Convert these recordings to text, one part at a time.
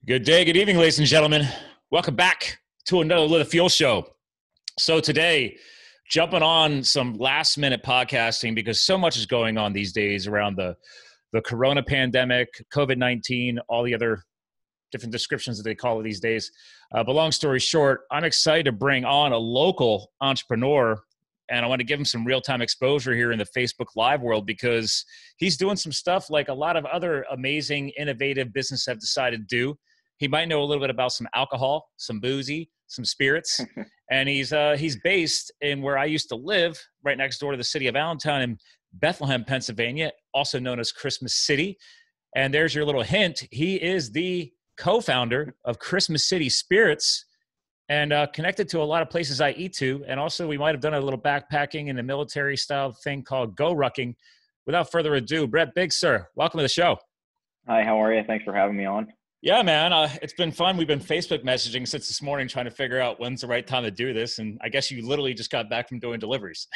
Good day, good evening, ladies and gentlemen. Welcome back to another Little Fuel Show. So today, jumping on some last minute podcasting because so much is going on these days around the corona pandemic, COVID-19, all the other different descriptions that they call it these days. But long story short, I'm excited to bring on a local entrepreneur, and I want to give him some real-time exposure here in the Facebook Live world because he's doing some stuff like a lot of other amazing, innovative businesses have decided to do. He might know a little bit about some alcohol, some boozy, some spirits, and he's based in where I used to live, right next door to the city of Allentown in Bethlehem, Pennsylvania, also known as Christmas City. And there's your little hint. He is the co-founder of Christmas City Spirits and connected to a lot of places I eat to. And also we might have done a little backpacking in a military style thing called go rucking. Without further ado, Brett Biggs, sir, welcome to the show. Hi, how are you? Thanks for having me on. Yeah, man, it's been fun. We've been Facebook messaging since this morning trying to figure out when's the right time to do this. And I guess you literally just got back from doing deliveries.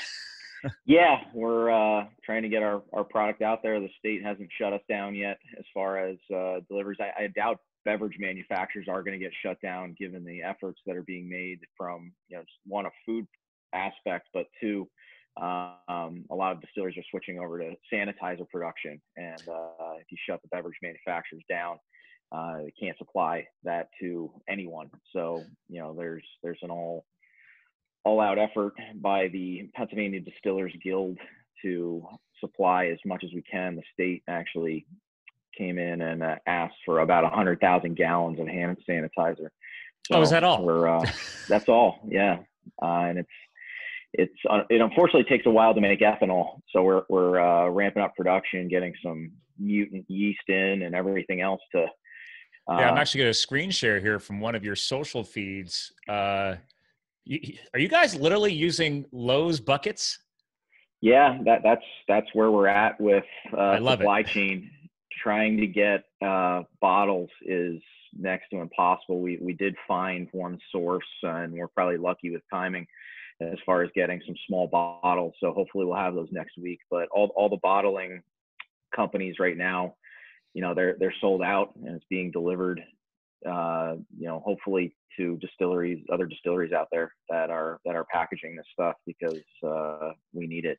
Yeah, we're trying to get our product out there. The state hasn't shut us down yet as far as deliveries. I doubt beverage manufacturers are going to get shut down given the efforts that are being made from, one, a food aspect, but two, a lot of distilleries are switching over to sanitizer production. And if you shut the beverage manufacturers down, they can't supply that to anyone. So, there's an all-out effort by the Pennsylvania Distillers Guild to supply as much as we can. The state actually came in and asked for about 100,000 gallons of hand sanitizer. So is that all? That's all. Yeah. And it unfortunately takes a while to make ethanol. So we're ramping up production, getting some mutant yeast in and everything else to, yeah, I'm actually going to screen share here from one of your social feeds. Are you guys literally using Lowe's buckets? Yeah, that's where we're at with supply it. chain. Trying to get bottles is next to impossible. We did find one source, and we're probably lucky with timing as far as getting some small bottles. So hopefully we'll have those next week. But all the bottling companies right now, they're sold out, and it's being delivered, hopefully to other distilleries out there that are packaging this stuff because we need it.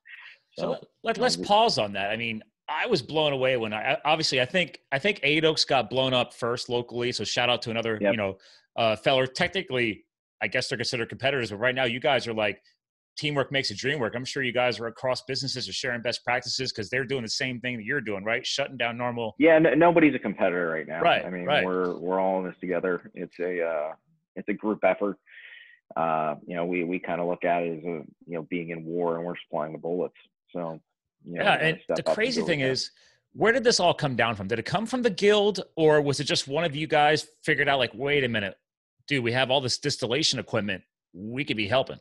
So let's pause on that. I mean, I was blown away when I think Eight Oaks got blown up first locally. So shout out to another, feller. Technically, I guess they're considered competitors, but right now you guys are like, teamwork makes a dream work. I'm sure you guys are across businesses or sharing best practices because they're doing the same thing that you're doing, right? Shutting down normal. Yeah, nobody's a competitor right now. Right. I mean, right. we're all in this together. It's a group effort. We kind of look at it as being in war, and we're supplying the bullets. So yeah, and the crazy thing is, where did this all come down from? Did it come from the guild, or was it just one of you guys figured out like, wait a minute, dude, we have all this distillation equipment, we could be helping?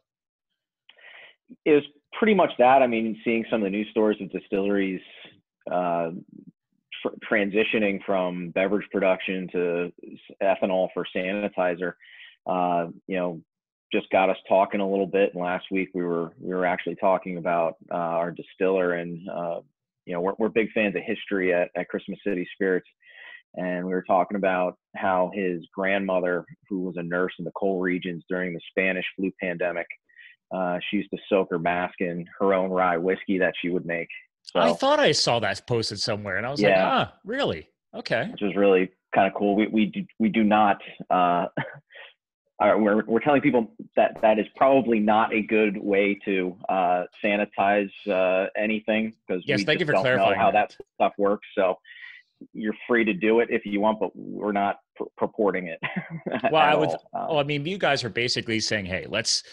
It was pretty much that. I mean, seeing some of the news stories of distilleries transitioning from beverage production to ethanol for sanitizer, just got us talking a little bit. And last week we were actually talking about our distiller, and we're big fans of history at Christmas City Spirits. And we were talking about how his grandmother, who was a nurse in the coal regions during the Spanish flu pandemic, she used to soak her mask in her own rye whiskey that she would make. So, I thought I saw that posted somewhere, and I was like, really? Okay. Which was really kind of cool. We do not. We're telling people that is probably not a good way to sanitize anything because we just don't know how that stuff works. So you're free to do it if you want, but we're not purporting it. Well, I mean, you guys are basically saying, hey, let's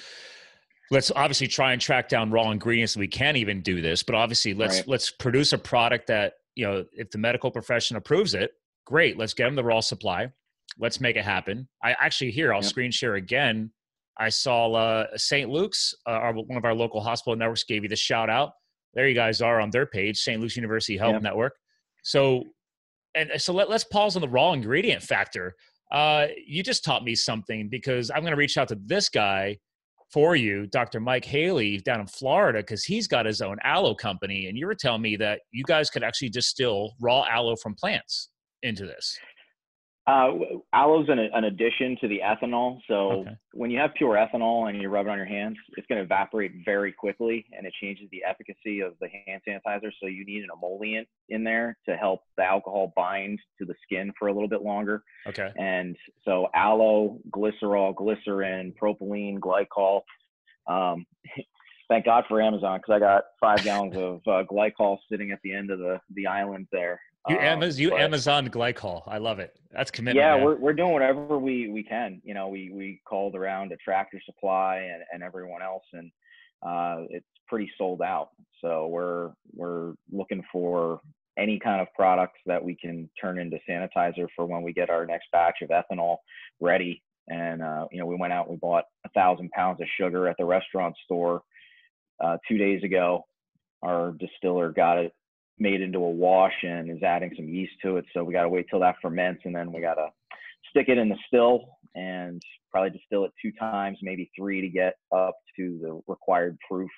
obviously try and track down raw ingredients so we can even do this, but obviously let's produce a product that, if the medical profession approves it, great. Let's get them the raw supply. Let's make it happen. I actually I'll screen share again. I saw St. Luke's, one of our local hospital networks gave you the shout out. There you guys are on their page, St. Luke's University Health Network. So let's pause on the raw ingredient factor. You just taught me something because I'm going to reach out to this guy for you, Dr. Mike Haley down in Florida, because he's got his own aloe company. And you were telling me that you guys could actually distill raw aloe from plants into this. Aloe's an addition to the ethanol. So Okay. when you have pure ethanol and you rub it on your hands, it's going to evaporate very quickly, and it changes the efficacy of the hand sanitizer. So you need an emollient in there to help the alcohol bind to the skin for a little bit longer. Okay. And so aloe, glycerol, glycerin, propylene, glycol. Thank God for Amazon, because I got 5 gallons of glycol sitting at the end of the island there. You But Amazon glycol. I love it. That's commitment, yeah, man. we're doing whatever we can. You know, we called around to Tractor Supply and everyone else, and it's pretty sold out. So we're looking for any kind of products that we can turn into sanitizer for when we get our next batch of ethanol ready. And you know, we went out and we bought 1,000 pounds of sugar at the restaurant store 2 days ago. Our distiller got it made into a wash and is adding some yeast to it. So we got to wait till that ferments, and then we got to stick it in the still and probably distill it 2 times, maybe 3, to get up to the required proof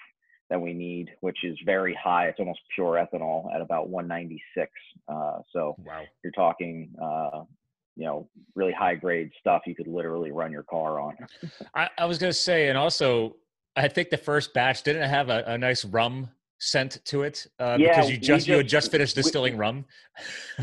that we need, which is very high. It's almost pure ethanol at about 196. So Wow. you're talking, you know, really high grade stuff you could literally run your car on. I was going to say, and also, I think the first batch didn't have a nice rum scent to it because you had just finished distilling rum.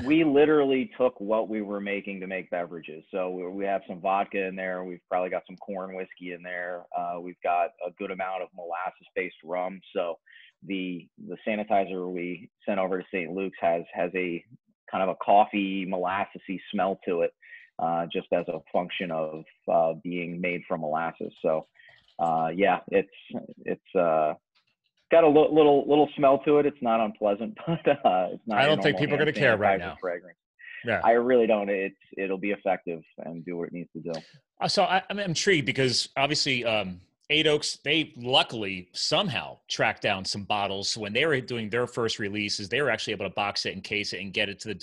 We literally took what we were making to make beverages. So we have some vodka in there. We've probably got some corn whiskey in there. We've got a good amount of molasses-based rum. So the sanitizer we sent over to St. Luke's has a kind of a coffee molassesy smell to it, just as a function of being made from molasses. So yeah, it's got a little smell to it. It's not unpleasant, but it's not. I don't think people are going to care right now. Fragrance. Yeah. I really don't. It'll be effective and do what it needs to do. So I'm intrigued because obviously 8 Oaks, they luckily somehow tracked down some bottles. So when they were doing their first releases, they were actually able to box it, encase it, and get it to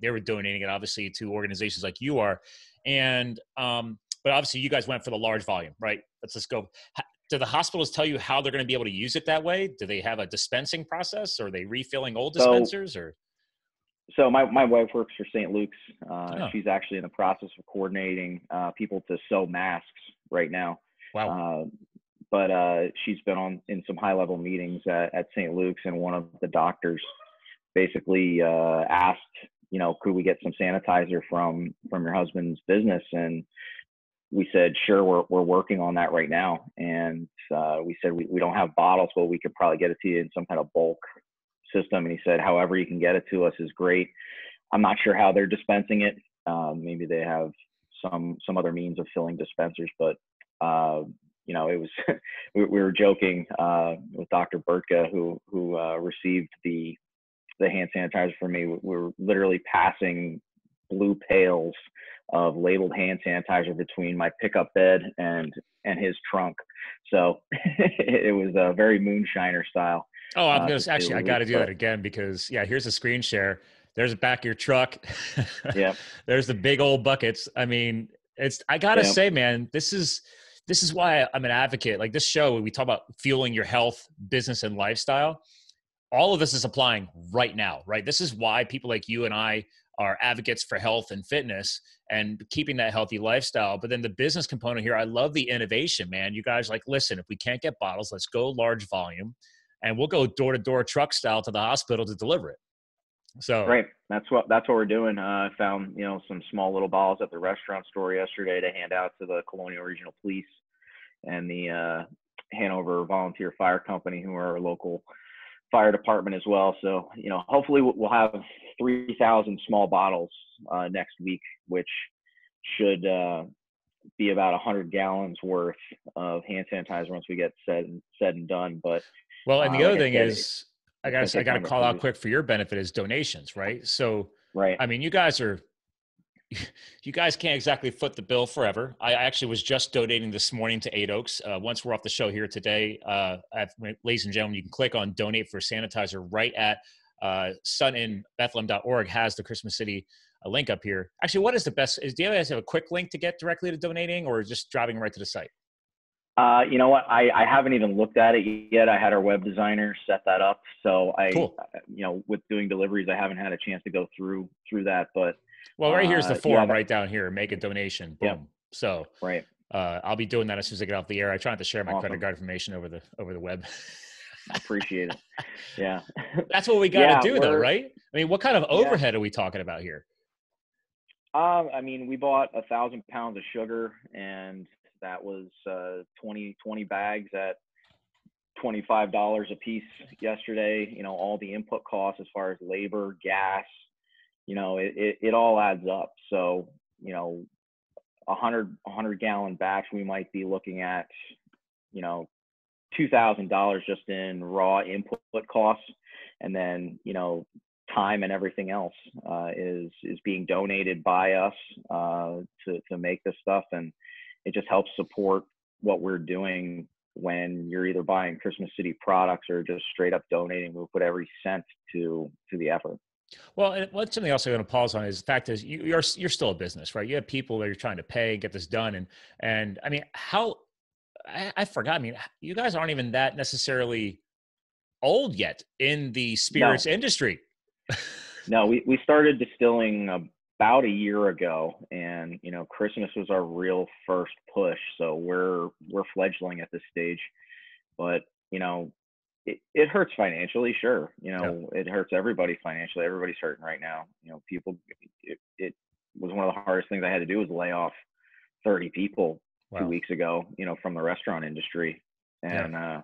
they were donating it obviously to organizations like you are. And but obviously you guys went for the large volume, right? Let's just go. Do the hospitals tell you how they're going to be able to use it that way? Do they have a dispensing process? Or are they refilling old dispensers? So my wife works for St. Luke's. Oh. She's actually in the process of coordinating people to sew masks right now. Wow. But she's been in some high level meetings at St. Luke's, and one of the doctors basically asked, you know, could we get some sanitizer from your husband's business? And we said, sure, we're working on that right now. And we said, we don't have bottles, but we could probably get it to you in some kind of bulk system. And he said, however you can get it to us is great. I'm not sure how they're dispensing it. Maybe they have some other means of filling dispensers, but you know, it was, we were joking with Dr. Bertka, who received the hand sanitizer for me. We were literally passing blue pails of labeled hand sanitizer between my pickup bed and his trunk. So it was a very moonshiner style. Oh, I'm going to actually, I got to do that again because yeah, here's a screen share. There's the back of your truck. Yeah. There's the big old buckets. I mean, I got to say, man, this is why I'm an advocate. Like this show, we talk about fueling your health, business, and lifestyle. All of this is applying right now, right? This is why people like you and I are advocates for health and fitness and keeping that healthy lifestyle. But then the business component here, I love the innovation, man. You guys like, listen, if we can't get bottles, let's go large volume and we'll go door to door truck style to the hospital to deliver it. So right. That's what we're doing. I found, you know, some small little bottles at the restaurant store yesterday to hand out to the Colonial Regional Police and the Hanover Volunteer Fire Company, who are our local fire department as well. So, you know, hopefully we'll have 3,000 small bottles next week, which should be about 100 gallons worth of hand sanitizer once we get said and done. But well, and the other thing is, I got to call out quick for your benefit is donations, right? So, right. I mean, you guys can't exactly foot the bill forever. I actually was just donating this morning to 8 Oaks. Once we're off the show here today, ladies and gentlemen, you can click on donate for sanitizer right at suninbethlehem.org has the Christmas City link up here. Actually, what is the best? Do you guys have a quick link to get directly to donating or just driving right to the site? You know what? I haven't even looked at it yet. I had our web designer set that up. So cool. You know, with doing deliveries, I haven't had a chance to go through that, but Well, right here's the Yeah, form right down here. Make a donation. Boom. yep, So right. I'll be doing that as soon as I get off the air. I try not to share my credit Awesome. card information over the web. Appreciate it. Yeah. That's what we got to Yeah, do, though, right? I mean, what kind of yeah. overhead are we talking about here? I mean, we bought 1,000 pounds of sugar, and that was 20 bags at $25 a piece yesterday. You know, all the input costs as far as labor, gas, you know, it all adds up. So, you know, a 100 gallon batch, we might be looking at, you know, $2,000 just in raw input costs, and then, you know, time and everything else is being donated by us to make this stuff, and it just helps support what we're doing when you're either buying Christmas City products or just straight up donating. We'll put every cent to the effort. Well, and what's something else I'm going to pause on is the fact is you're still a business, right? You have people that you're trying to pay and get this done, and I mean, I forgot. I mean, you guys aren't even that necessarily old yet in the spirits No, industry. no, we started distilling about a year ago, and you know, Christmas was our real first push. So we're fledgling at this stage, but you know, it hurts financially, sure. You know, it hurts everybody financially. Everybody's hurting right now. You know, people. It was one of the hardest things I had to do was lay off 30 people 2 weeks ago. You know, from the restaurant industry, and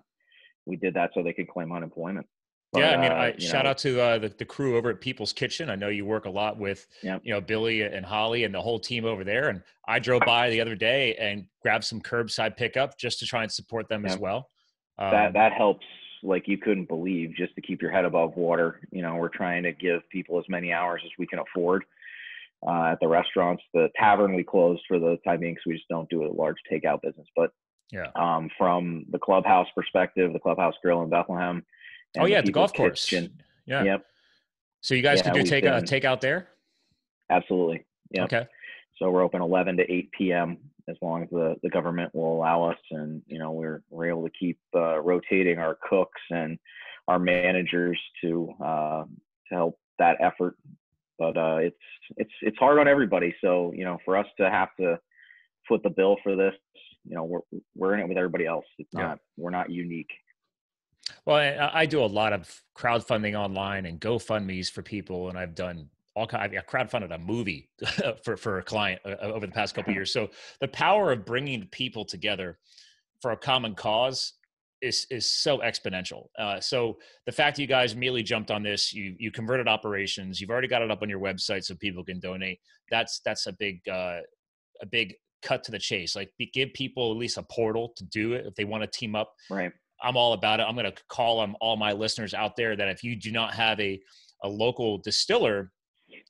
we did that so they could claim unemployment. But, yeah, I mean, I you shout know, out to the crew over at People's Kitchen. I know you work a lot with, yeah, you know, Billy and Holly and the whole team over there. And I drove by the other day and grabbed some curbside pickup just to try and support them yeah, as well. that helps like you couldn't believe, just to keep your head above water. You know, we're trying to give people as many hours as we can afford at the restaurants. The tavern we closed for the time being, so we just don't do a large takeout business. But from the clubhouse perspective, the Clubhouse Grill in Bethlehem, Oh and the yeah, the People's golf course. Kitchen. Yeah. Yep. So you guys could Yeah, do we've been takeout there? absolutely. Yep. Okay. So we're open 11 to 8 p.m. as long as the government will allow us, and you know, we're able to keep rotating our cooks and our managers to help that effort. But it's hard on everybody. So you know, for us to have to foot the bill for this, you know, we're in it with everybody else. It's not, we're not unique. Well, I do a lot of crowdfunding online and GoFundMe's for people, and I've done all kind. I crowdfunded a movie for a client over the past couple of years. So the power of bringing people together for a common cause is so exponential. So the fact that you guys immediately jumped on this, you converted operations, you've already got it up on your website so people can donate. That's a big cut to the chase. Like give people at least a portal to do it if they want to team up. Right. I'm all about it. I'm going to call on all my listeners out there that if you do not have a local distiller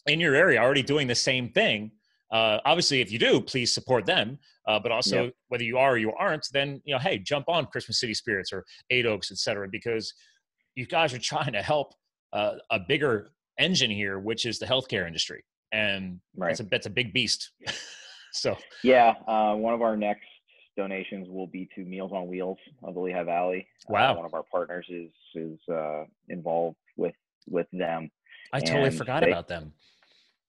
in your area already doing the same thing, obviously if you do, please support them. But also whether you are or you aren't, then, you know, hey, jump on Christmas City Spirits or Eight Oaks, et cetera, because you guys are trying to help a bigger engine here, which is the healthcare industry. And that's a big beast. So yeah, one of our next donations will be to Meals on Wheels of the Lehigh Valley. Wow. One of our partners is involved with them. I totally forgot about them.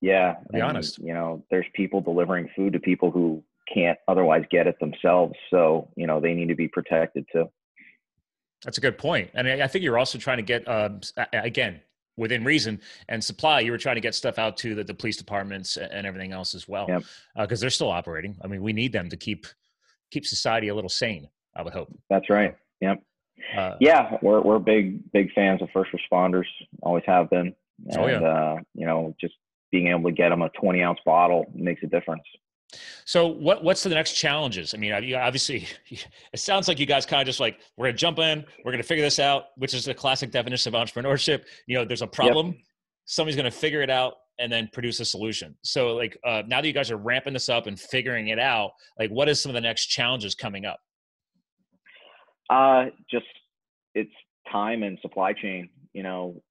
Yeah. To be honest, you know, there's people delivering food to people who can't otherwise get it themselves. So, you know, they need to be protected too. That's a good point. And I think you're also trying to get, again, within reason and supply, you were trying to get stuff out to the police departments and everything else as well. Because they're still operating. I mean, we need them to keep society a little sane, I would hope. That's right. Yep. Yeah, we're big fans of first responders, always have been. And, you know, just being able to get them a 20-ounce bottle makes a difference. So what's the next challenges? I mean, obviously, it sounds like you guys kind of just like, we're going to jump in, we're going to figure this out, which is the classic definition of entrepreneurship. You know, there's a problem, somebody's going to figure it out and then produce a solution. So like now that you guys are ramping this up and figuring it out, like what is some of the next challenges coming up? Just it's time and supply chain. You know,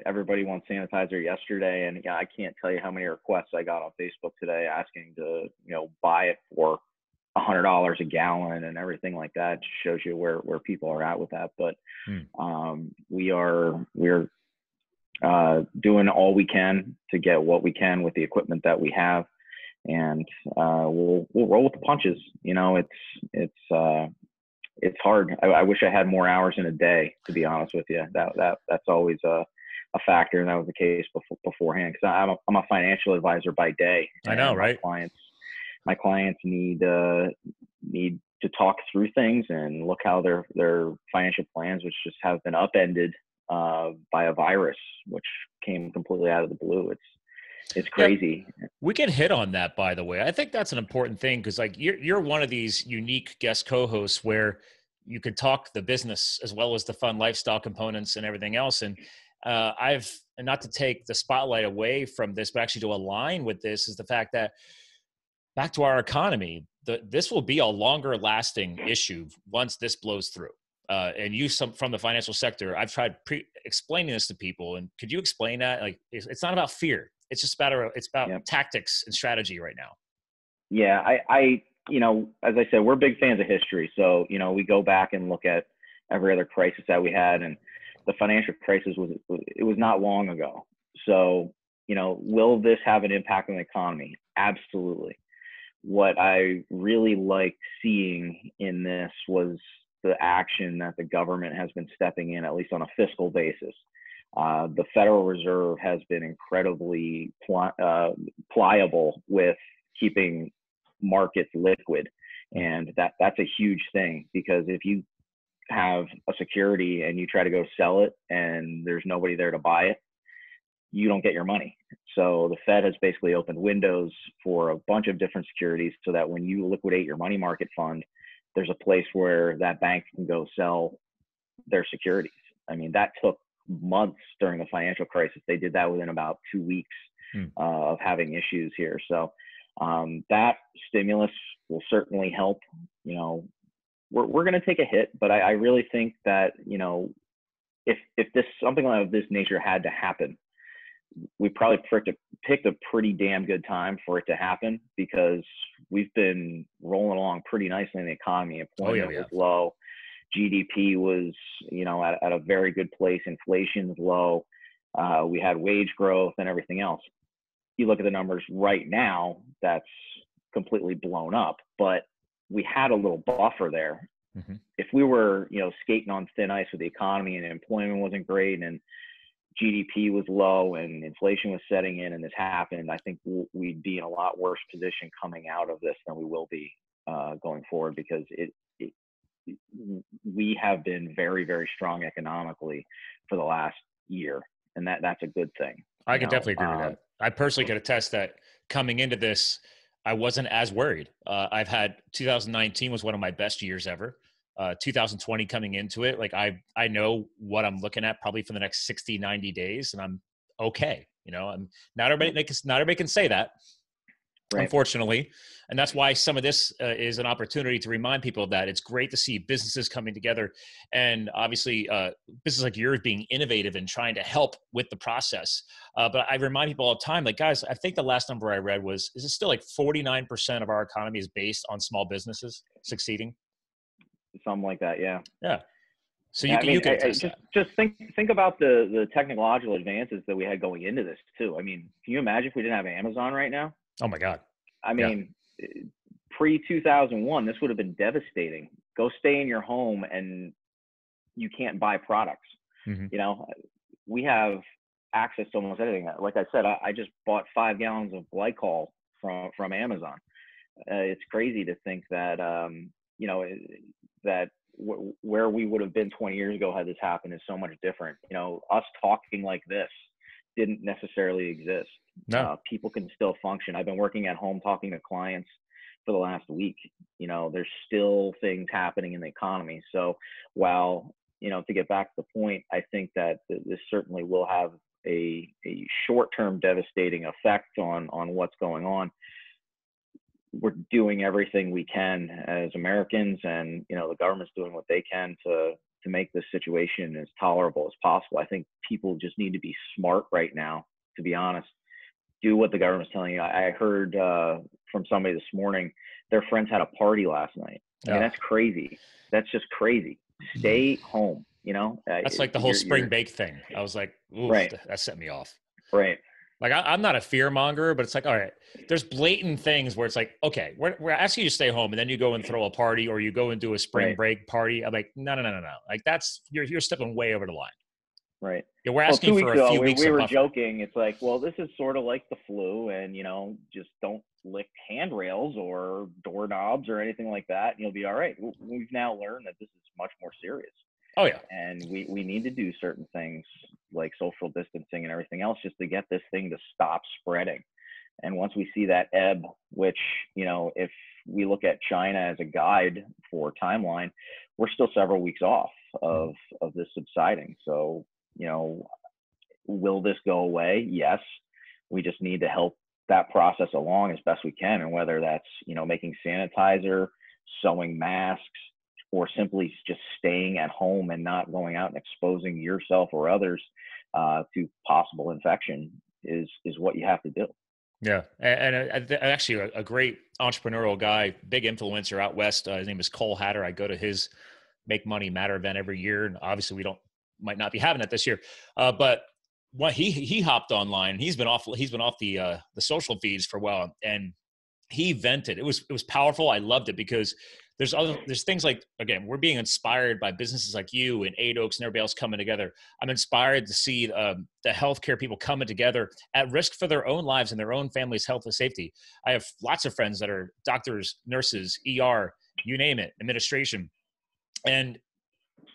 everybody wants sanitizer yesterday, and I can't tell you how many requests I got on Facebook today asking to, you know, buy it for $100 a gallon and everything like that. It just shows you where people are at with that. But we're doing all we can to get what we can with the equipment that we have, and we'll roll with the punches. You know, it's hard. I wish I had more hours in a day, to be honest with you. That's always a factor, and that was the case beforehand, because I'm a financial advisor by day. I know, right? My clients need to talk through things and look how their financial plans, which just have been upended by a virus, which came completely out of the blue. It's crazy. Yeah, we can hit on that, by the way. I think that's an important thing, because like you're one of these unique guest co-hosts where you can talk the business as well as the fun lifestyle components and everything else. And and not to take the spotlight away from this, but actually to align with this, is the fact that back to our economy, this will be a longer lasting issue once this blows through. And you from the financial sector, I've tried explaining this to people. And could you explain that? Like, it's not about fear. It's just about, tactics and strategy right now. Yeah. I, as I said, we're big fans of history. So, we go back and look at every other crisis that we had, and the financial crisis was not long ago. So, will this have an impact on the economy? Absolutely. What I really liked seeing in this was the action that the government has been stepping in, at least on a fiscal basis. The Federal Reserve has been incredibly pliable with keeping markets liquid. And that's a huge thing, because if you have a security and you try to go sell it and there's nobody there to buy it, you don't get your money. So the Fed has basically opened windows for a bunch of different securities, so that when you liquidate your money market fund, there's a place where that bank can go sell their securities. I mean, that took months during the financial crisis. They did that within about 2 weeks of having issues here. So that stimulus will certainly help. We're going to take a hit, but I really think that, if something of this nature had to happen, we probably picked a pretty damn good time for it to happen, because we've been rolling along pretty nicely in the economy. Employment was low. GDP was, at a very good place. Inflation was low. We had wage growth and everything else. You look at the numbers right now, that's completely blown up, but we had a little buffer there. Mm-hmm. If we were, skating on thin ice with the economy and employment wasn't great and GDP was low and inflation was setting in and this happened, I think we'd be in a lot worse position coming out of this than we will be going forward, because we have been very, very strong economically for the last year, and that's a good thing. I can definitely agree with that. I personally can attest that coming into this, I wasn't as worried. I've had 2019 was one of my best years ever. 2020 coming into it, like I know what I'm looking at probably for the next 60, 90 days, and I'm okay. I'm not everybody can say that, right, unfortunately. And that's why some of this is an opportunity to remind people that it's great to see businesses coming together, and obviously businesses like yours being innovative and trying to help with the process. But I remind people all the time, like, guys, I think the last number I read is it still like 49% of our economy is based on small businesses succeeding? Something like that. Yeah. Yeah. So you can just think about the technological advances that we had going into this too. I mean, can you imagine if we didn't have Amazon right now? Oh my God. I mean, pre-2001, this would have been devastating. Go stay in your home and you can't buy products. Mm-hmm. We have access to almost anything. Like I said, I just bought 5 gallons of glycol from Amazon. It's crazy to think that, that where we would have been 20 years ago had this happened is so much different. Us talking like this didn't necessarily exist. No. People can still function. I've been working at home talking to clients for the last week. There's still things happening in the economy. So while, to get back to the point, I think that this certainly will have a short-term devastating effect on what's going on. We're doing everything we can as Americans, and the government's doing what they can to make this situation as tolerable as possible. I think people just need to be smart right now, to be honest. Do what the government's telling you. I heard from somebody this morning, their friends had a party last night. I mean, that's crazy. That's just crazy. Stay home. That's like the whole spring bake thing. I was like, oof, right. that set me off. Right. Like I'm not a fear monger, but it's like, all right, there's blatant things where it's like, okay, we're asking you to stay home, and then you go and throw a party, or you go and do a spring break party. I'm like, no. Like that's you're stepping way over the line. Right. Yeah, we're asking for a few weeks. We were joking. It's like, well, this is sort of like the flu, and just don't lick handrails or doorknobs or anything like that, and you'll be all right. We've now learned that this is much more serious. Oh yeah. And we need to do certain things like social distancing and everything else just to get this thing to stop spreading. And once we see that ebb, which, if we look at China as a guide for timeline, we're still several weeks off of this subsiding. So, will this go away? Yes. We just need to help that process along as best we can. And whether that's, making sanitizer, sewing masks, or simply just staying at home and not going out and exposing yourself or others to possible infection is what you have to do. Yeah. And actually a great entrepreneurial guy, big influencer out West. His name is Cole Hatter. I go to his Make Money Matter event every year. And obviously we might not be having it this year. But when he hopped online, he's been off the social feeds for a while, and he vented. It was powerful. I loved it because there's things like, again, we're being inspired by businesses like you and Eight Oaks and everybody else coming together. I'm inspired to see the healthcare people coming together at risk for their own lives and their own family's health and safety. I have lots of friends that are doctors, nurses, ER, you name it, administration. And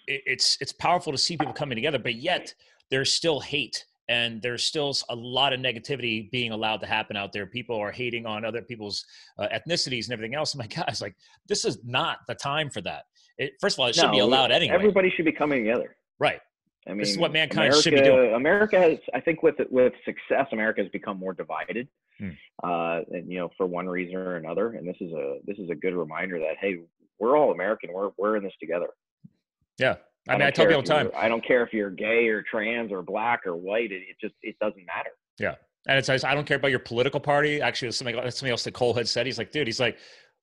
it's powerful to see people coming together, but yet there's still hate. And there's still a lot of negativity being allowed to happen out there. People are hating on other people's ethnicities and everything else. I'm like, guys, like, this is not the time for that. First of all, it should be allowed anyway. Everybody should be coming together. Right. I mean, this is what mankind should be doing. America has, I think with success, America has become more divided, and, for one reason or another. And this is a good reminder that, hey, we're all American. We're in this together. Yeah. I tell people all the time. I don't care if you're gay or trans or black or white. It doesn't matter. Yeah. And it's I don't care about your political party. Actually, something else that Cole had said. He's like, dude,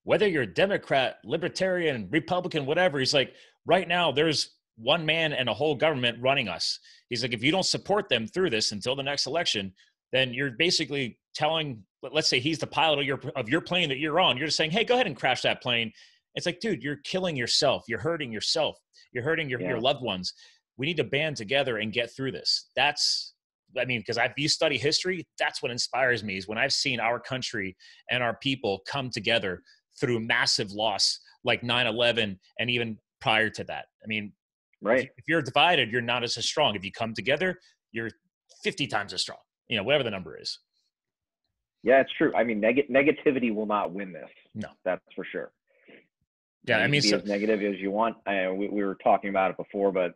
whether you're Democrat, Libertarian, Republican, whatever, he's like, right now there's one man and a whole government running us. He's like, if you don't support them through this until the next election, then you're basically telling, let's say he's the pilot of your plane that you're on. You're just saying, hey, go ahead and crash that plane. It's like, dude, you're killing yourself. You're hurting yourself. You're hurting your loved ones. We need to band together and get through this. Because if you study history, that's what inspires me, is when I've seen our country and our people come together through massive loss like 9/11 and even prior to that. I mean, right. If you're divided, you're not as strong. If you come together, you're 50 times as strong, whatever the number is. Yeah, it's true. I mean, negativity will not win this. No. That's for sure. Yeah, be as negative as you want. We were talking about it before, but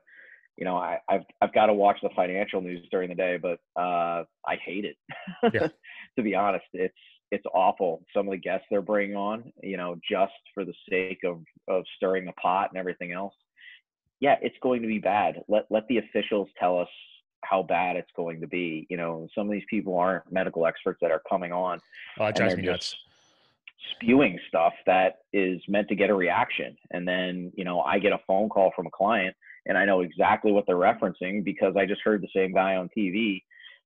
I've got to watch the financial news during the day, but I hate it. Yeah. To be honest, it's awful. Some of the guests they're bringing on, just for the sake of stirring the pot and everything else. Yeah, it's going to be bad. Let the officials tell us how bad it's going to be. Some of these people aren't medical experts that are coming on. Oh, it drives me nuts. Spewing stuff that is meant to get a reaction, and then I get a phone call from a client and I know exactly what they're referencing because I just heard the same guy on TV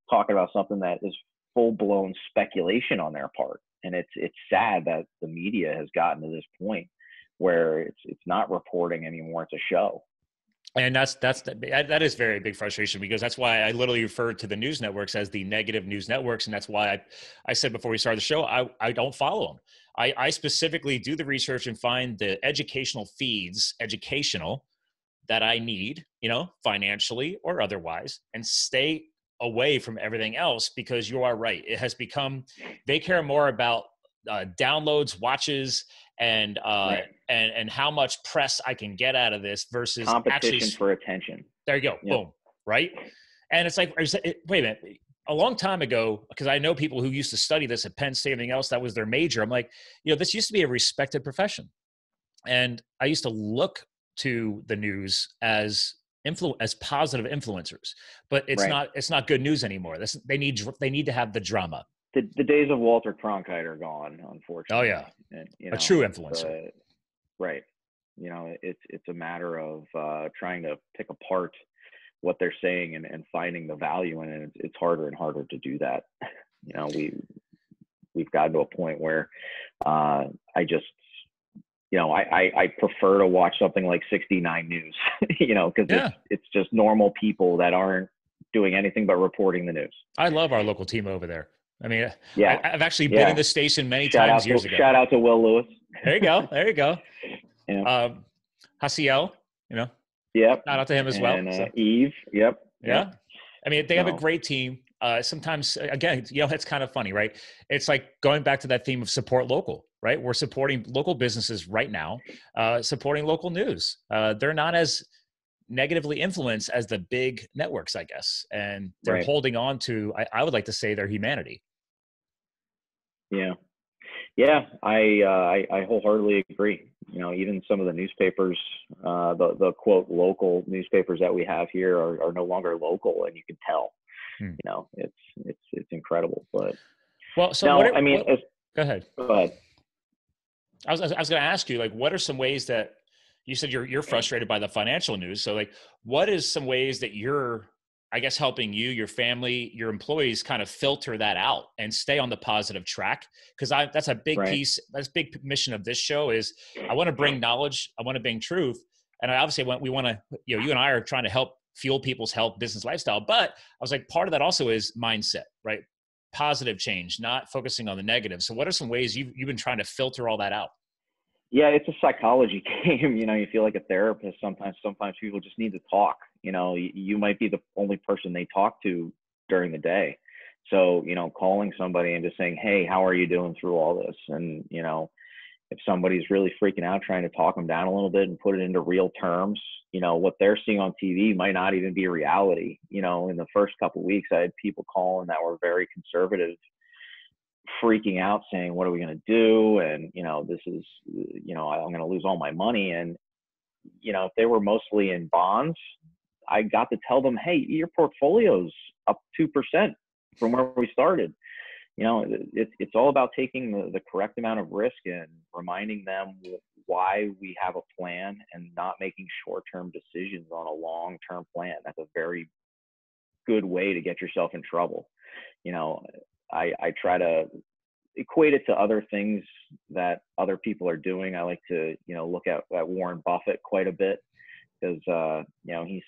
talking about something that is full-blown speculation on their part. And it's sad that the media has gotten to this point where it's not reporting anymore, it's a show. And that is very big frustration, because that's why I literally refer to the news networks as the negative news networks. And that's why I said before we started the show, I don't follow them. I specifically do the research and find the educational feeds, that I need, financially or otherwise, and stay away from everything else, because you are right. It has become, they care more about downloads, watches, and right. and how much press I can get out of this versus competition for attention. There you go. Yep. Boom. Right. And it's like, wait a minute. A long time ago, because I know people who used to study this at Penn State and everything else, that was their major. I'm like, this used to be a respected profession. And I used to look to the news as positive influencers, but it's not good news anymore. They need to have the drama. The days of Walter Cronkite are gone, unfortunately. Oh yeah. And, a true influencer. Right. it's a matter of trying to pick apart what they're saying and finding the value in it. It's harder and harder to do that. We've gotten to a point where I just, I prefer to watch something like 69 News, because it's just normal people that aren't doing anything but reporting the news. I love our local team over there. I mean, I've actually been in the station many times years ago. Shout out to Will Lewis. There you go. Hasiel, Yep. Shout out to him as well. And Eve. Yep. Yeah. I mean, they have a great team. Sometimes, again, it's kind of funny, right? It's like going back to that theme of support local, right? We're supporting local businesses right now, supporting local news. They're not as negatively influenced as the big networks, I guess. And they're holding on to, I would like to say, their humanity. Yeah. Yeah, I wholeheartedly agree. Even some of the newspapers, the quote local newspapers that we have here are no longer local, and you can tell. It's incredible. But go ahead. Go ahead. I was going to ask you, like, what are some ways that you said you're frustrated by the financial news? So, like, what is some ways that you're, I guess, helping you, your family, your employees kind of filter that out and stay on the positive track? Because that's a big piece. That's a big mission of this show is I want to bring knowledge. I want to bring truth. And I obviously we want to, you and I are trying to help fuel people's health, business, lifestyle. But I was like, part of that also is mindset, right? Positive change, not focusing on the negative. So what are some ways you've been trying to filter all that out? Yeah, it's a psychology game. You feel like a therapist. Sometimes people just need to talk. You might be the only person they talk to during the day. So, calling somebody and just saying, hey, how are you doing through all this? And, if somebody's really freaking out, trying to talk them down a little bit and put it into real terms, what they're seeing on TV might not even be reality. In the first couple of weeks, I had people calling that were very conservative, freaking out, saying, what are we going to do? And, this is, I'm going to lose all my money. And, if they were mostly in bonds, I got to tell them, hey, your portfolio's up 2% from where we started. It's all about taking the correct amount of risk and reminding them why we have a plan and not making short-term decisions on a long-term plan. That's a very good way to get yourself in trouble. I try to equate it to other things that other people are doing. I like to, look at Warren Buffett quite a bit because, he's,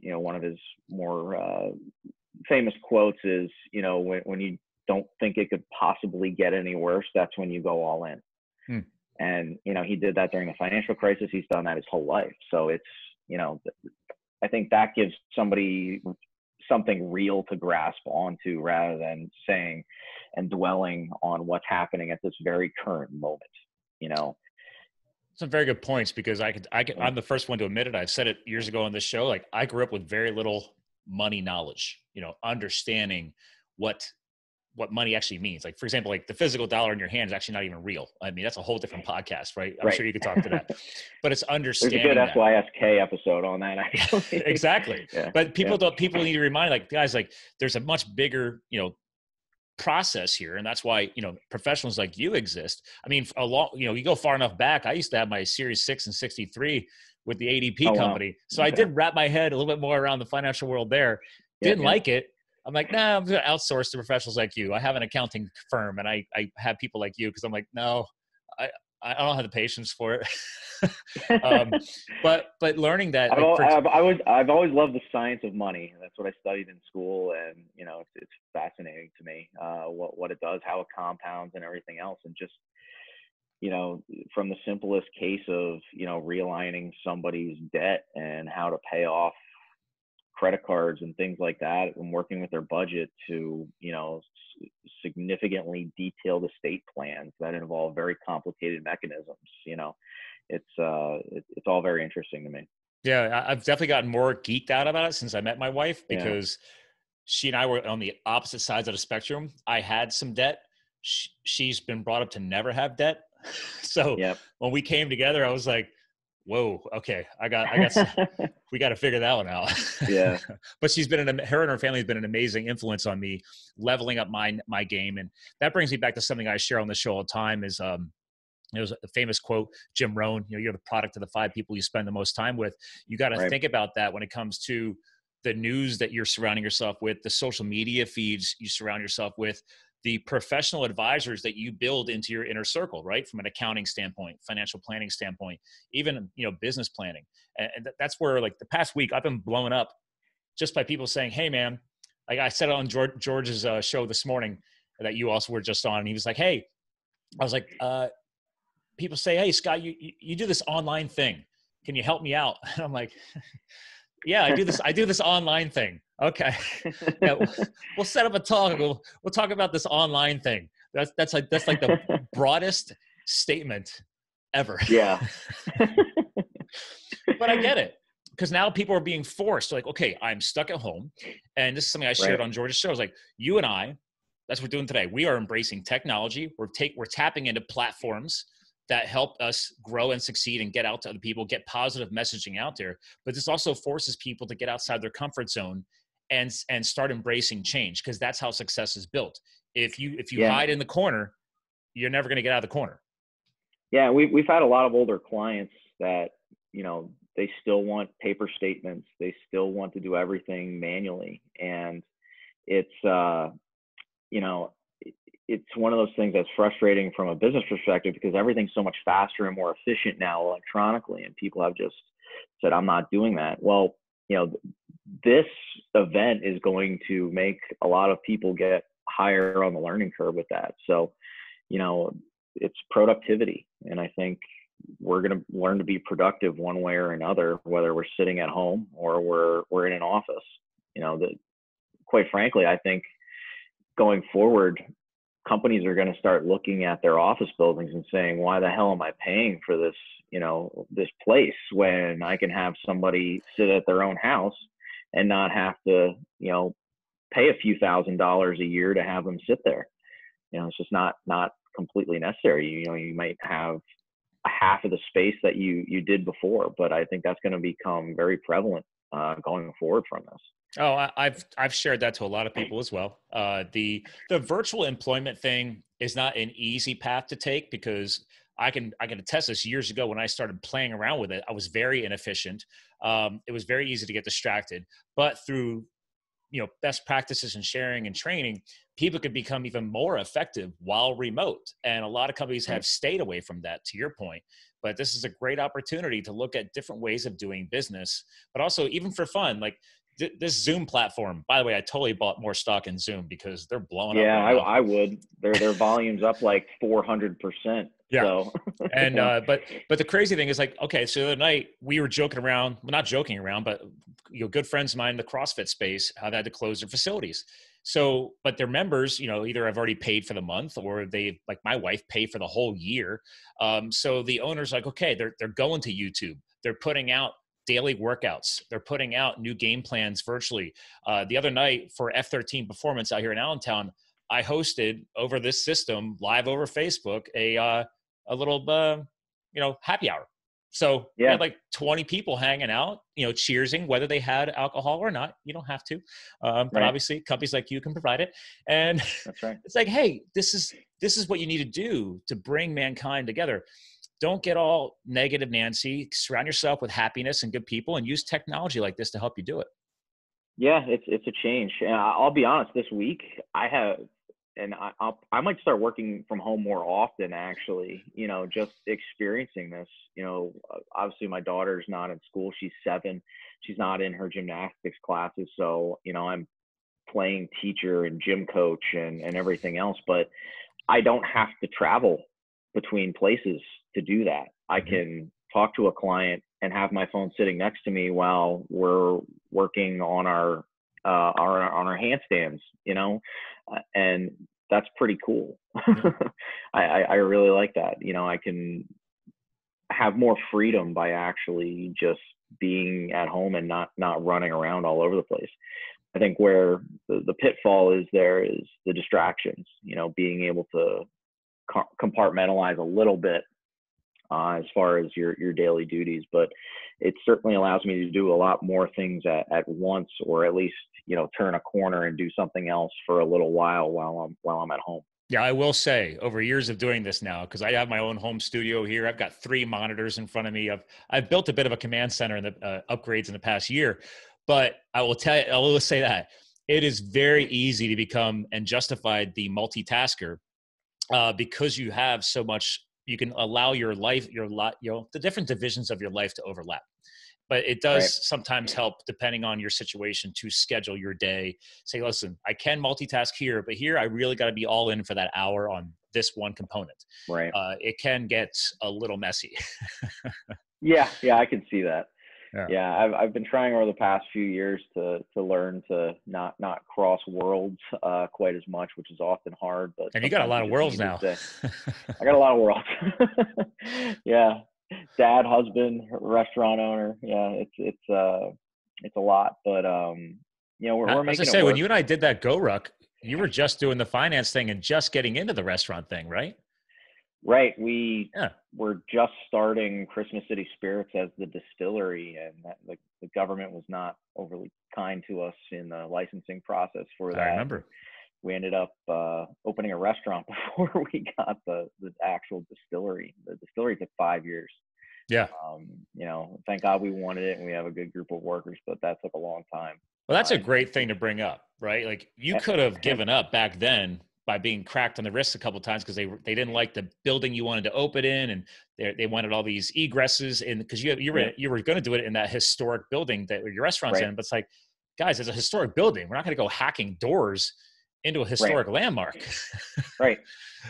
one of his more famous quotes is, when you don't think it could possibly get any worse, that's when you go all in. And, he did that during the financial crisis. He's done that his whole life. So it's, I think that gives somebody something real to grasp onto rather than saying and dwelling on what's happening at this very current moment. Some very good points, because I'm the first one to admit it. I've said it years ago on this show. Like, I grew up with very little money knowledge, understanding what money actually means. Like, for example, like the physical dollar in your hand is actually not even real. I mean, that's a whole different podcast, right? I'm sure you could talk to that, but it's understanding. There's a good SYSK episode on that, actually. Exactly. Yeah. But people need to remind, like, guys, like, there's a much bigger, process here. And that's why, professionals like you exist. I mean, you go far enough back. I used to have my Series 6 and 63 with the ADP company. Wow. So I did wrap my head a little bit more around the financial world there. Didn't like it. I'm like, nah, I'm going to outsource to professionals like you. I have an accounting firm and I have people like you, because I'm like, no, I don't have the patience for it. But learning that I've always loved the science of money. That's what I studied in school, and it's fascinating to me what it does, how it compounds, and everything else. And just from the simplest case of realigning somebody's debt and how to pay off credit cards and things like that, and working with their budget to significantly detailed estate plans that involve very complicated mechanisms. It's all very interesting to me. Yeah, I've definitely gotten more geeked out about it since I met my wife, because she and I were on the opposite sides of the spectrum. I had some debt. She's been brought up to never have debt. So when we came together, I was like, whoa, okay, we got to figure that one out. Yeah. But her and her family has been an amazing influence on me, leveling up my game. And that brings me back to something I share on the show all the time is, There's a famous quote, Jim Rohn, you're the product of the 5 people you spend the most time with. You got to Right. think about that when it comes to the news that you're surrounding yourself with, the social media feeds you surround yourself with, the professional advisors that you build into your inner circle, right? From an accounting standpoint, financial planning standpoint, even, business planning. And that's where, like, the past week I've been blown up just by people saying, hey man, like I said on George's show this morning that you also were just on, and he was like, hey, I was like, people say, hey Scott, you do this online thing. Can you help me out? And I'm like, yeah, I do this online thing. Okay. Yeah, we'll set up a talk. We'll talk about this online thing. That's like the broadest statement ever. Yeah. But I get it, because now people are being forced, like, okay, I'm stuck at home. And this is something I shared on George's show. It's like, you and I, that's what we're doing today. We are embracing technology. We're tapping into platforms that help us grow and succeed and get out to other people, get positive messaging out there. But this also forces people to get outside their comfort zone and start embracing change, because that's how success is built. If you hide in the corner, you're never going to get out of the corner. Yeah, we've had a lot of older clients that, they still want paper statements. They still want to do everything manually. And it's, it's one of those things that's frustrating from a business perspective, because everything's so much faster and more efficient now electronically. And people have just said, I'm not doing that. Well, this event is going to make a lot of people get higher on the learning curve with that. So, it's productivity. And I think we're going to learn to be productive one way or another, whether we're sitting at home or we're in an office. Quite frankly, I think going forward, companies are going to start looking at their office buildings and saying, why the hell am I paying for this, this place, when I can have somebody sit at their own house and not have to, pay a few $1,000s a year to have them sit there. It's just not completely necessary. You might have a half of the space that you did before, but I think that's going to become very prevalent going forward from this. Oh, I've shared that to a lot of people as well. The virtual employment thing is not an easy path to take, because I can attest this. Years ago, when I started playing around with it, I was very inefficient. It was very easy to get distracted, but through best practices and sharing and training, people could become even more effective while remote. And a lot of companies have stayed away from that, to your point. But this is a great opportunity to look at different ways of doing business, but also even for fun, like this Zoom platform. By the way, I totally bought more stock in Zoom because they're blowing up. Yeah, I would. Their volume's up like 400%. Yeah. So. And but the crazy thing is, like, okay, so the other night we were joking around, well, not joking around, but good friends of mine in the CrossFit space have had to close their facilities. So, but their members, either have already paid for the month, or they, like my wife, pay for the whole year. So the owner's like, okay, they're going to YouTube. They're putting out daily workouts. They're putting out new game plans virtually. The other night for F13 Performance out here in Allentown, I hosted over this system live over Facebook a little happy hour. So we had like 20 people hanging out, cheersing, whether they had alcohol or not. You don't have to, but obviously companies like you can provide it. And that's right. It's like, hey, this is what you need to do to bring mankind together. Don't get all negative, Nancy. Surround yourself with happiness and good people, and use technology like this to help you do it. Yeah, it's a change. And I'll be honest, this week I might start working from home more often, actually, just experiencing this. Obviously my daughter's not in school. She's 7. She's not in her gymnastics classes. So, I'm playing teacher and gym coach and everything else, but I don't have to travel between places to do that. I can talk to a client and have my phone sitting next to me while we're working on our handstands, and that's pretty cool. I really like that. I can have more freedom by actually just being at home and not running around all over the place. I think where the pitfall is the distractions, being able to compartmentalize a little bit as far as your daily duties, but it certainly allows me to do a lot more things at once, or at least, turn a corner and do something else for a little while I'm at home. Yeah, I will say over years of doing this now, because I have my own home studio here. I've got 3 monitors in front of me. I've built a bit of a command center in the upgrades in the past year, but I will say that it is very easy to become and justify the multitasker because you have so much. You can allow your life, the different divisions of your life to overlap. But it Right. does sometimes help, depending on your situation, to schedule your day. Say, listen, I can multitask here, but here I really got to be all in for that hour on this one component. Right. It can get a little messy. Yeah. Yeah. I can see that. Yeah. Yeah. I've been trying over the past few years to learn to not cross worlds quite as much, which is often hard, but And you got a sometimes lot you of just worlds need now. to say, I got a lot of worlds. Yeah. Dad, husband, restaurant owner. Yeah. It's a lot, but we're As I making it say, when work. you and I did that Go Ruck, you were just doing the finance thing and just getting into the restaurant thing, right? Right. We Yeah. were just starting Christmas City Spirits as the distillery, and the government was not overly kind to us in the licensing process for I that. remember. We ended up opening a restaurant before we got the actual distillery. The distillery took 5 years. Yeah. Thank God we wanted it, and we have a good group of workers, but that took a long time. Well, that's a great thing to bring up, right? Like you could have given up back then by being cracked on the wrist a couple of times because they didn't like the building you wanted to open in, and they wanted all these egresses in because you were going to do it in that historic building that your restaurant's Right. in. But it's like, guys, it's a historic building. We're not going to go hacking doors into a historic landmark. Right.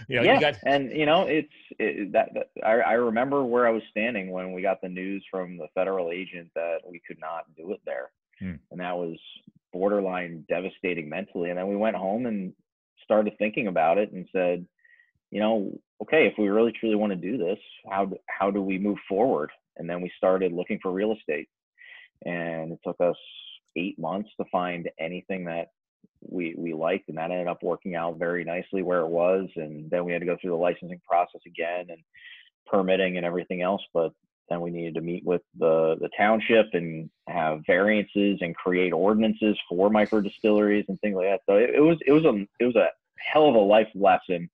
You Yeah, got and I remember where I was standing when we got the news from the federal agent that we could not do it there, and that was borderline devastating mentally. And then we went home and started thinking about it and said, okay, if we really truly want to do this, how do we move forward? And then we started looking for real estate, and it took us 8 months to find anything that we liked, and that ended up working out very nicely where it was. And then we had to go through the licensing process again and permitting and everything else, but then we needed to meet with the township and have variances and create ordinances for micro distilleries and things like that. So it was a hell of a life lesson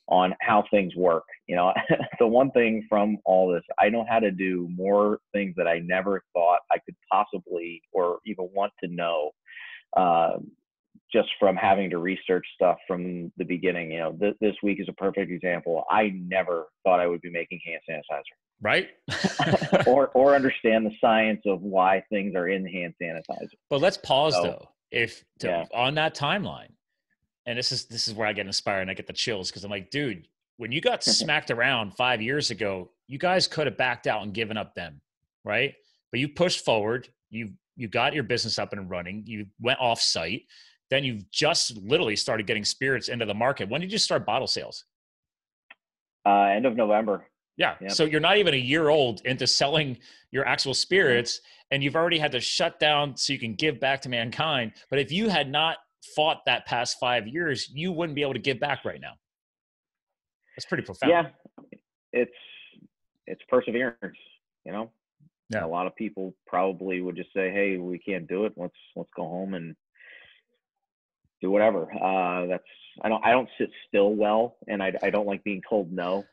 on how things work. The one thing from all this, I know how to do more things that I never thought I could possibly or even want to know, just from having to research stuff from the beginning. This week is a perfect example. I never thought I would be making hand sanitizer. right. or understand the science of why things are in hand sanitizer. But let's pause So, though. On that timeline, and this is where I get inspired and I get the chills because I'm like, dude, when you got smacked around 5 years ago, you guys could have backed out and given up then, right? But you pushed forward. You got your business up and running. You went off site. Then you've just literally started getting spirits into the market. When did you start bottle sales? End of November. Yeah. Yep. So you're not even a year old into selling your actual spirits, and you've already had to shut down so you can give back to mankind. But if you had not fought that past 5 years, you wouldn't be able to give back right now. That's pretty profound. Yeah. It's perseverance, Yeah. A Yeah. lot of people probably would just say, hey, we can't do it. Let's go home and do whatever. I don't sit still well, and I don't like being told no.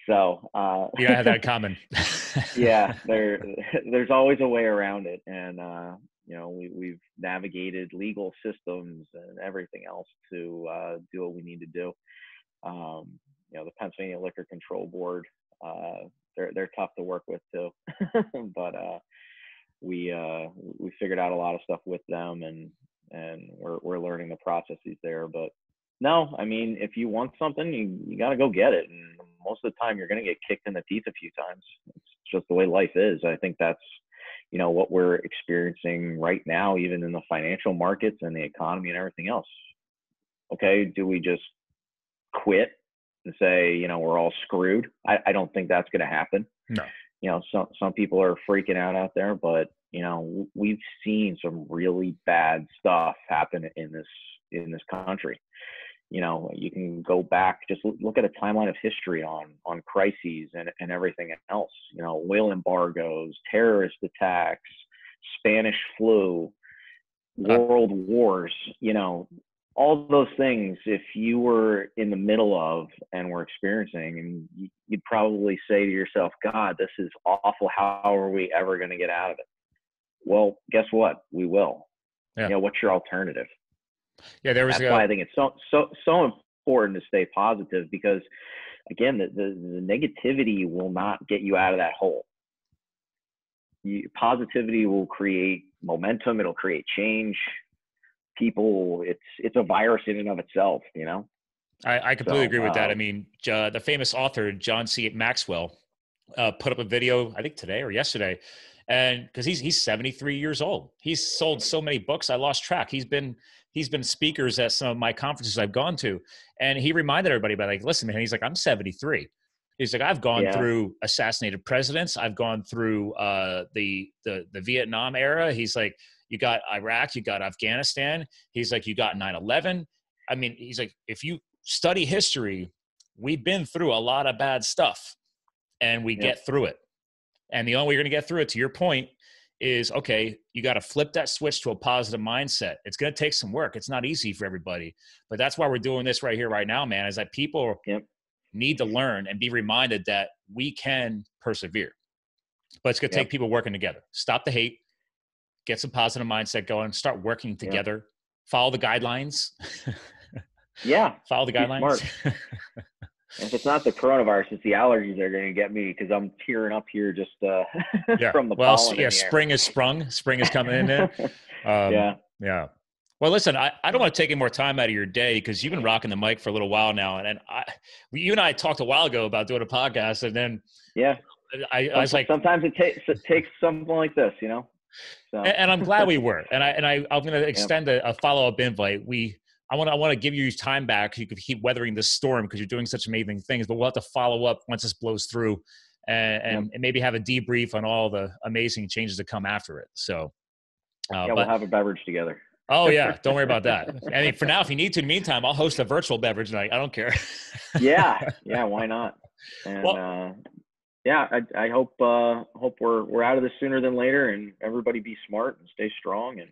So Yeah, I have that in common. Yeah, there's always a way around it, and we've navigated legal systems and everything else to do what we need to do. The Pennsylvania Liquor Control Board, they're tough to work with too, but we figured out a lot of stuff with them, and we're learning the processes there. But no, I mean, if you want something, you got to go get it. And most of the time you're going to get kicked in the teeth a few times. It's just the way life is. I think that's, what we're experiencing right now, even in the financial markets and the economy and everything else. Okay. Do we just quit and say, we're all screwed? I don't think that's going to happen. No. Some people are freaking out there, but we've seen some really bad stuff happen in this country. You can go back, just look at a timeline of history on crises and everything else. Oil embargoes, terrorist attacks, Spanish flu, world wars. all those things, if you were in the middle of and were experiencing, and you'd probably say to yourself, God, this is awful. How are we ever going to get out of it? Well, guess what? We will. Yeah. What's your alternative? Yeah. That's why I think it's so important to stay positive, because again, the negativity will not get you out of that hole. Positivity will create momentum. It'll create change. People, it's a virus in and of itself, I completely agree with that. I mean, the famous author, John C. Maxwell, put up a video, I think today or yesterday, and because he's 73 years old, he's sold so many books, I lost track. He's been speakers at some of my conferences I've gone to, and he reminded everybody about, like, listen, man, he's like, I'm 73. He's like, I've gone through assassinated presidents. I've gone through the Vietnam era. He's like, you got Iraq, you got Afghanistan. He's like, you got 9/11. I mean, he's like, if you study history, we've been through a lot of bad stuff, and we get through it. And the only way you're going to get through it, to your point, is, okay, you got to flip that switch to a positive mindset. It's going to take some work. It's not easy for everybody, but that's why we're doing this right here, right now, man, is that people need to learn and be reminded that we can persevere, but it's going to take people working together. Stop the hate, get some positive mindset going, start working together, follow the guidelines. Follow the guidelines. If it's not the coronavirus, it's the allergies that are going to get me, because I'm tearing up here just from the pollen. Yeah, spring is sprung. Spring is coming in there. Yeah. Well, listen, I don't want to take any more time out of your day, because you've been rocking the mic for a little while now, and you and I talked a while ago about doing a podcast, and then I was like, sometimes it takes something like this, So. And I'm glad we were, and I'm going to extend a follow-up invite. I want to give you time back. You could keep weathering this storm, because you're doing such amazing things, but we'll have to follow up once this blows through, and maybe have a debrief on all the amazing changes that come after it. So, we'll have a beverage together. Oh yeah. Don't worry about that. I mean, for now, if you need to, in the meantime, I'll host a virtual beverage night. I don't care. Yeah. Why not? And, I hope we're out of this sooner than later, and everybody be smart and stay strong. And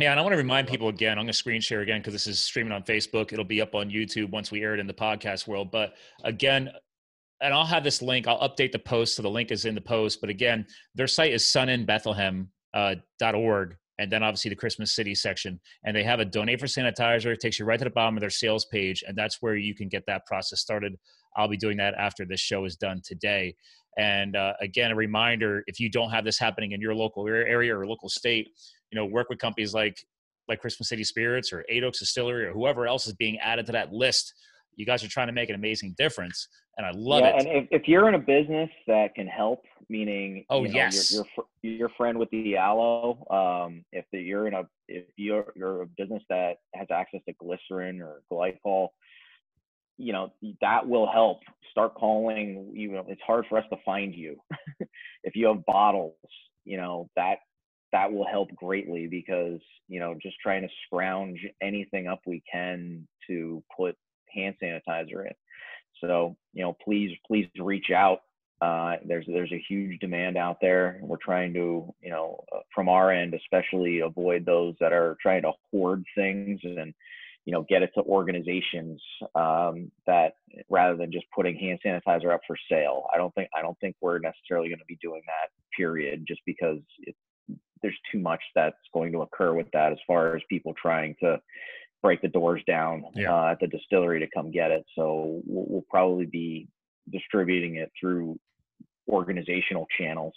I want to remind people again, I'm going to screen share again, because this is streaming on Facebook. It'll be up on YouTube once we air it in the podcast world. But again, and I'll have this link. I'll update the post, so the link is in the post. But again, their site is soninbethlehem.org. And then obviously the Christmas City section. And they have a donate for sanitizer. It takes you right to the bottom of their sales page. And that's where you can get that process started. I'll be doing that after this show is done today. And again, a reminder, if you don't have this happening in your local area or local state, work with companies like Christmas City Spirits or Eight Oaks Distillery or whoever else is being added to that list. You guys are trying to make an amazing difference, and I love it. And if you're in a business that can help, meaning your friend with the aloe, if you're a business that has access to glycerin or glycol, that will help. Start calling. It's hard for us to find you. If you have bottles, that will help greatly, because just trying to scrounge anything up we can to put hand sanitizer in. So please reach out. There's a huge demand out there. We're trying to from our end especially avoid those that are trying to hoard things and get it to organizations that, rather than just putting hand sanitizer up for sale. I don't think we're necessarily going to be doing that, period, just because there's too much that's going to occur with that, as far as people trying to break the doors down at the distillery to come get it. So we'll probably be distributing it through organizational channels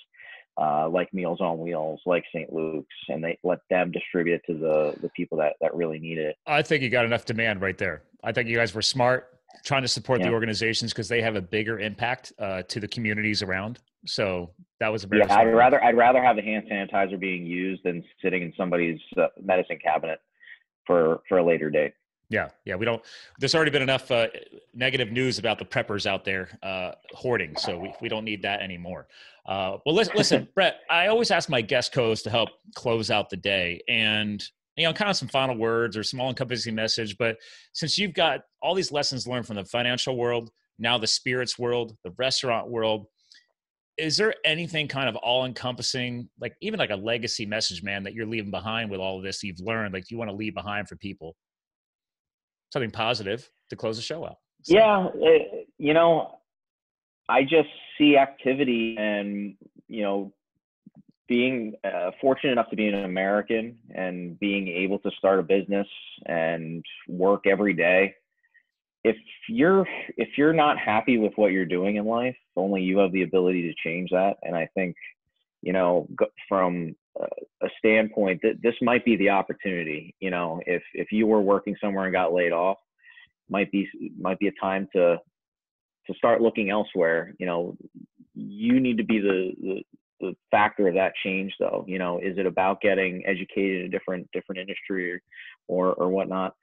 like Meals on Wheels, like St. Luke's, and they let them distribute it to the people that really need it. I think you got enough demand right there. I think you guys were smart trying to support the organizations, because they have a bigger impact to the communities around. So that was a very I'd rather have the hand sanitizer being used than sitting in somebody's medicine cabinet for a later date. Yeah. There's already been enough negative news about the preppers out there hoarding, so we don't need that anymore. Well, listen, Brett, I always ask my guest co-hosts to help close out the day, and kind of some final words or some all-encompassing message. But since you've got all these lessons learned from the financial world, now the spirits world, the restaurant world, is there anything kind of all-encompassing, like even like a legacy message, man, that you're leaving behind with all of this you've learned, like you want to leave behind for people? something positive to close the show out. So. Yeah. You know, I just see activity and, you know, being fortunate enough to be an American and being able to start a business and work every day. If you're not happy with what you're doing in life, only you have the ability to change that. And I think, you know, from a standpoint that this might be the opportunity. You know, if you were working somewhere and got laid off, might be a time to start looking elsewhere. You know, you need to be the factor of that change, though. You know, is it about getting educated in a different industry or whatnot?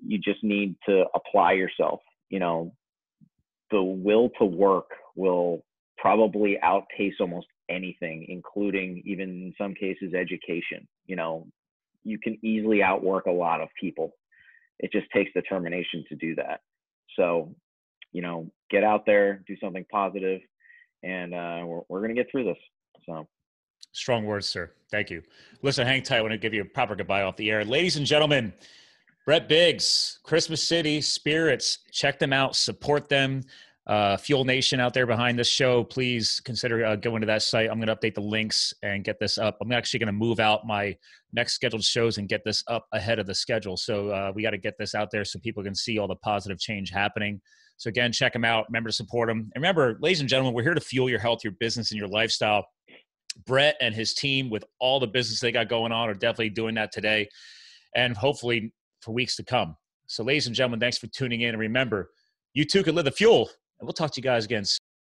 You just need to apply yourself. You know, the will to work will probably outpace almost anything, including even in some cases education. You know, you can easily outwork a lot of people. It just takes determination to do that. So, you know, get out there, do something positive, and we're going to get through this. So. Strong words, sir. Thank you. Listen, hang tight. I want to give you a proper goodbye off the air. Ladies and gentlemen, Brett Biggs, Christmas City Spirits, check them out, support them. Fuel Nation out there behind this show, please consider going to that site. I'm going to update the links and get this up. I'm actually going to move out my next scheduled shows and get this up ahead of the schedule. So we got to get this out there so people can see all the positive change happening. So again, check them out. Remember to support them. And remember, ladies and gentlemen, we're here to fuel your health, your business, and your lifestyle. Brett and his team, with all the business they got going on, are definitely doing that today and hopefully for weeks to come. So ladies and gentlemen, thanks for tuning in. And remember, you too can live the fuel. And we'll talk to you guys again soon.